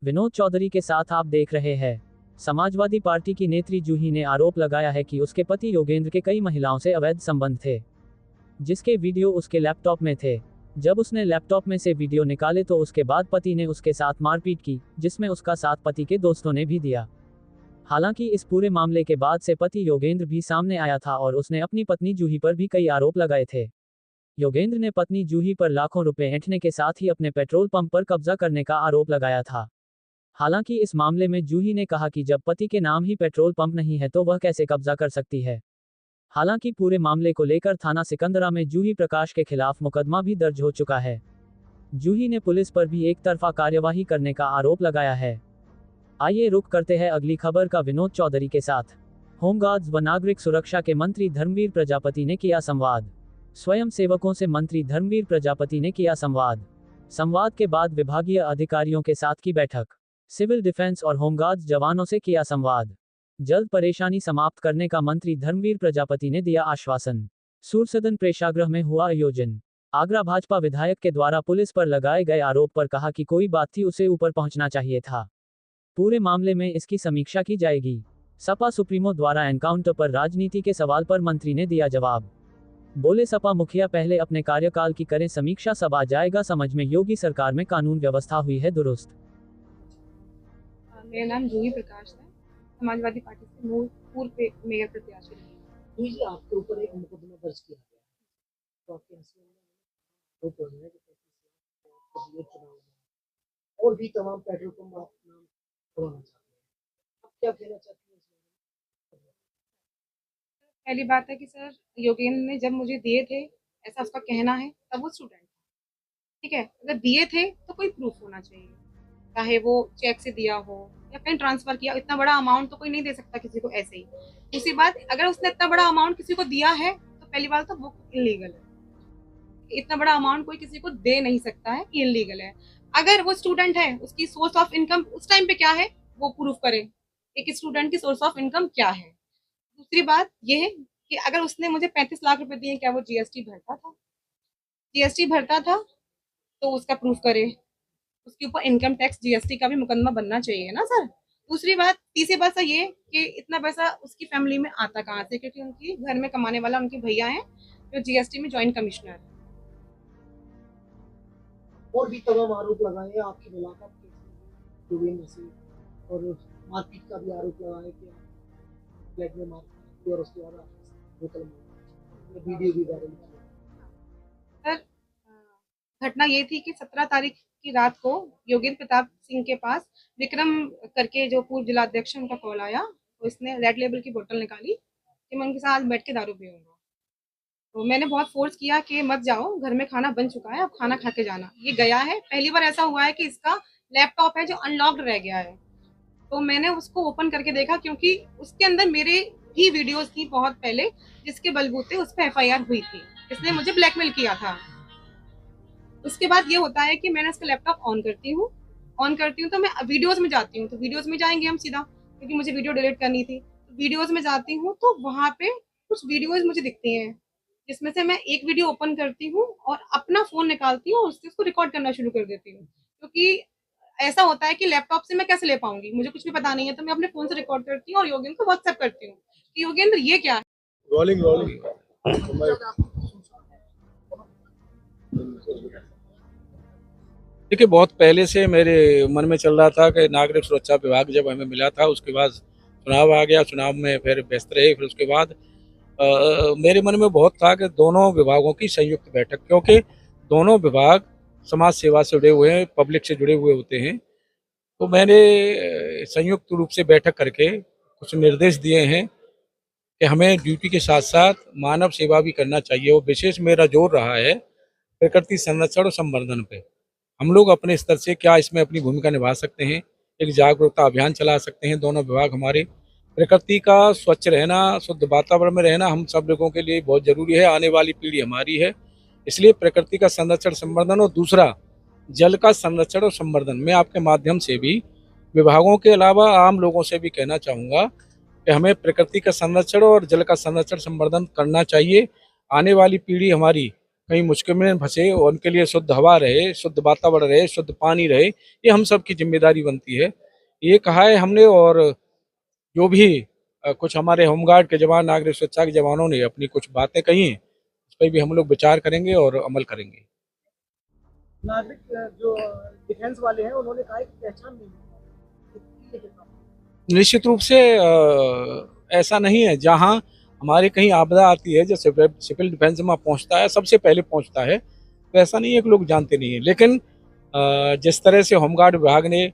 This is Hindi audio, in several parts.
विनोद चौधरी के साथ आप देख रहे हैं। समाजवादी पार्टी की नेत्री जूही ने आरोप लगाया है कि उसके पति योगेंद्र के कई महिलाओं से अवैध संबंध थे, जिसके वीडियो उसके लैपटॉप में थे। जब उसने लैपटॉप में से वीडियो निकाले तो उसके बाद पति ने उसके साथ मारपीट की, जिसमें उसका साथ पति के दोस्तों ने भी दिया। हालांकि इस पूरे मामले के बाद से पति योगेंद्र भी सामने आया था और उसने अपनी पत्नी जूही पर भी कई आरोप लगाए थे। योगेंद्र ने पत्नी जूही पर लाखों रुपए ऐंठने के साथ ही अपने पेट्रोल पंप पर कब्जा करने का आरोप लगाया था। हालांकि इस मामले में जूही ने कहा कि जब पति के नाम ही पेट्रोल पंप नहीं है तो वह कैसे कब्जा कर सकती है। हालांकि पूरे मामले को लेकर थाना सिकंदरा में जूही प्रकाश के खिलाफ मुकदमा भी दर्ज हो चुका है। जूही ने पुलिस पर भी एक तरफा कार्यवाही करने का आरोप लगाया है। आइए रुक करते हैं अगली खबर का विनोद चौधरी के साथ। होमगार्ड्स व नागरिक सुरक्षा के मंत्री धर्मवीर प्रजापति ने किया संवाद। स्वयं सेवकों से मंत्री धर्मवीर प्रजापति ने किया संवाद। संवाद के बाद विभागीय अधिकारियों के साथ की बैठक। सिविल डिफेंस और होमगार्ड्स जवानों से किया संवाद। जल्द परेशानी समाप्त करने का मंत्री धर्मवीर प्रजापति ने दिया आश्वासन। सूरसदन प्रेक्षागृह में हुआ आयोजन। आगरा भाजपा विधायक के द्वारा पुलिस पर लगाए गए आरोप पर कहा कि कोई बात थी उसे ऊपर पहुंचना चाहिए था। पूरे मामले में इसकी समीक्षा की जाएगी। सपा सुप्रीमो द्वारा एनकाउंटर पर राजनीति के सवाल पर मंत्री ने दिया जवाब। बोले सपा मुखिया पहले अपने कार्यकाल की करें समीक्षा, सब आ जाएगा समझ में। योगी सरकार में कानून व्यवस्था हुई है दुरुस्त। मेरा नाम जूही प्रकाश है, समाजवादी पार्टी से पूर्व मेयर प्रत्याशी रही। जूही जी, आपके ऊपर एक मुकदमा दर्ज किया गया है, तो आपके हस्बैंड ने आरोप लगाया कि चुनाव में और भी तमाम पेट्रोल पंप आप नाम करवाना चाहते हैं, आप क्या कहना चाहते हैं? पहली बात है कि सर योगेंद्र ने जब मुझे दिए थे, ऐसा उसका कहना है, तब वो स्टूडेंट था, ठीक है। अगर दिए थे तो कोई प्रूफ होना चाहिए, चाहे वो चेक से दिया हो या कहीं ट्रांसफर किया। इतना बड़ा अमाउंट तो कोई नहीं दे सकता किसी को ऐसे ही। दूसरी बात, अगर उसने इतना बड़ा अमाउंट किसी को दिया है तो पहली बात तो वो इलीगल है। इतना बड़ा अमाउंट कोई किसी को दे नहीं सकता है, इलीगल है। अगर वो स्टूडेंट है, उसकी सोर्स ऑफ इनकम उस टाइम पे क्या है वो प्रूफ करे, एक स्टूडेंट की सोर्स ऑफ इनकम क्या है। दूसरी बात ये है कि अगर उसने मुझे 35 लाख रुपए दिए, क्या वो जीएसटी भरता था? जीएसटी भरता था तो उसका प्रूफ करे, उसके ऊपर इनकम टैक्स जीएसटी का भी मुकदमा बनना चाहिए ना सर। दूसरी बात, तीसरी बात सर ये कि इतना पैसा उसकी फैमिली में आता कहाँ से, क्योंकि उनकी घर में कमाने वाला उनके भैया हैं जो जीएसटी में ज्वाइंट कमिश्नर है। और भी तमाम आरोप लगाए हैं आपकी मुलाकात योगेंद्र से, और मारपीट का भी आरोप लगाया कि फ्लैट में मारपीट और उसके बाद बोतल वीडियो भी वायरल किया। सर घटना ये थी कि 17 तारीख की रात को योगेंद्र प्रताप सिंह के पास विक्रम करके जो पूर्व जिलाध्यक्ष उनका कॉल आया, तो इसने रेड लेबल की बोतल निकाली कि मैं उनके साथ बैठ के दारू पीऊंगा। तो मैंने बहुत फोर्स किया कि मत जाओ, घर में खाना बन चुका है, अब खाना खा के जाना। ये गया है, पहली बार ऐसा हुआ है कि इसका लैपटॉप है जो अनलॉक्ड रह गया है, तो मैंने उसको ओपन करके देखा, क्योंकि उसके अंदर मेरे ही वीडियोस थी बहुत पहले, जिसके बलबूते उस पर एफआईआर हुई थी। इसने मुझे ब्लैकमेल किया था। उसके बाद ये होता है कि मैंने इसका लैपटॉप ऑन करती हूँ तो मैं वीडियोस में जाती हूँ, तो वीडियोस में जाएंगे हम सीधा, क्योंकि मुझे वीडियो डिलीट करनी थी। वीडियोस में जाती हूँ तो वहां पे कुछ वीडियोस मुझे दिखती हैं, जिसमें से मैं एक वीडियो ओपन करती हूँ और अपना फोन निकालती हूँ और उससे उसको रिकॉर्ड करना शुरू कर देती हूँ, क्योंकि ऐसा होता है कि लैपटॉप से मैं कैसे ले पाऊंगी, मुझे कुछ भी पता नहीं है। तो मैं अपने फोन से रिकॉर्ड करती हूँ और योगेंद्र को व्हाट्सएप करती हूँ कि योगेंद्र ये क्या है। रोलिंग देखिए, बहुत पहले से मेरे मन में चल रहा था कि नागरिक सुरक्षा विभाग जब हमें मिला था, उसके बाद चुनाव आ गया, चुनाव में फिर व्यस्त रहे, फिर उसके बाद मेरे मन में बहुत था कि दोनों विभागों की संयुक्त बैठक, क्योंकि दोनों विभाग समाज सेवा से जुड़े हुए हैं, पब्लिक से जुड़े हुए होते हैं। तो मैंने संयुक्त रूप से बैठक करके कुछ निर्देश दिए हैं कि हमें ड्यूटी के साथ साथ मानव सेवा भी करना चाहिए, और विशेष मेरा जोर रहा है प्रकृति संरक्षण और संवर्धन पे। हम लोग अपने स्तर से क्या इसमें अपनी भूमिका निभा सकते हैं, एक जागरूकता अभियान चला सकते हैं। दोनों विभाग हमारे प्रकृति का स्वच्छ रहना, शुद्ध वातावरण में रहना हम सब लोगों के लिए बहुत जरूरी है। आने वाली पीढ़ी हमारी है, इसलिए प्रकृति का संरक्षण संवर्धन, और दूसरा जल का संरक्षण और संवर्धन। मैं आपके माध्यम से भी विभागों के अलावा आम लोगों से भी कहना चाहूँगा कि हमें प्रकृति का संरक्षण और जल का संरक्षण संवर्धन करना चाहिए। आने वाली पीढ़ी हमारी कहीं मुश्किल में फंसे, और उनके लिए शुद्ध हवा रहे, शुद्ध वातावरण रहे, शुद्ध पानी रहे, ये हम सब की जिम्मेदारी बनती है। ये कहा है हमने, और जो भी कुछ हमारे होमगार्ड के जवान, नागरिक सुरक्षा के जवानों ने अपनी कुछ बातें कही हैं, उस पर भी हम लोग विचार करेंगे और अमल करेंगे। नागरिक जो डिफेंस वाले हैं उन्होंने कहा है कि पहचान नहीं है। निश्चित रूप से ऐसा नहीं है। जहां हमारे कहीं आपदा आती है, जो सिविल डिफेंस में पहुंचता है, सबसे पहले पहुंचता है, तो ऐसा नहीं है कि लोग जानते नहीं है। लेकिन जिस तरह से होमगार्ड विभाग ने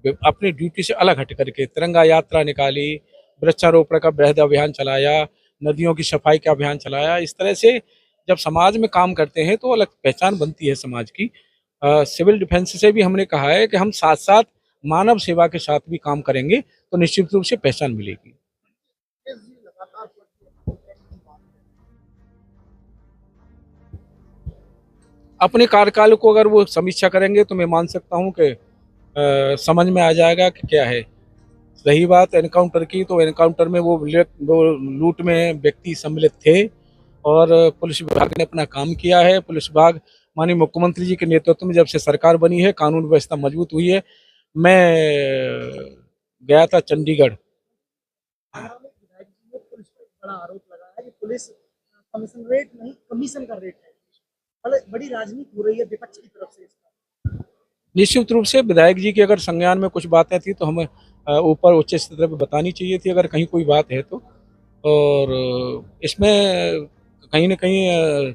अपनी ड्यूटी से अलग हट करके तिरंगा यात्रा निकाली, वृक्षारोपण का बृहद अभियान चलाया, नदियों की सफाई का अभियान चलाया, इस तरह से जब समाज में काम करते हैं तो अलग पहचान बनती है समाज की। सिविल डिफेंस से भी हमने कहा है कि हम साथ साथ मानव सेवा के साथ भी काम करेंगे, तो निश्चित रूप से पहचान मिलेगी। अपने कार्यकाल को अगर वो समीक्षा करेंगे तो मैं मान सकता हूं कि समझ में आ जाएगा कि क्या है। रही बात एनकाउंटर की, तो एनकाउंटर में वो लूट में व्यक्ति सम्मिलित थे, और पुलिस विभाग ने अपना काम किया है। पुलिस विभाग माननीय मुख्यमंत्री जी के नेतृत्व में जब से सरकार बनी है, कानून व्यवस्था मजबूत हुई है। मैं गया था चंडीगढ़। विधायक जी ने पुलिस पर बड़ा आरोप लगाया है कि पुलिस कमीशन रेट नहीं, कमीशन का रेट है। बड़ी राजनीति हो रही है विपक्ष की तरफ से इसका। निश्चित रूप से विधायक जी के अगर संज्ञान में कुछ बातें थी तो हमें ऊपर उच्च स्तर पर बतानी चाहिए थी, अगर कहीं कोई बात है तो। और इसमें कहीं न कहीं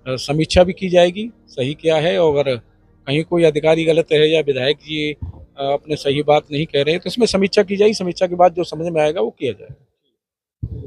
समीक्षा भी की जाएगी, सही क्या है, और अगर कहीं कोई अधिकारी गलत है या विधायक जी अपने सही बात नहीं कह रहे हैं तो इसमें समीक्षा की जाएगी। समीक्षा के बाद जो समझ में आएगा वो किया जाएगा।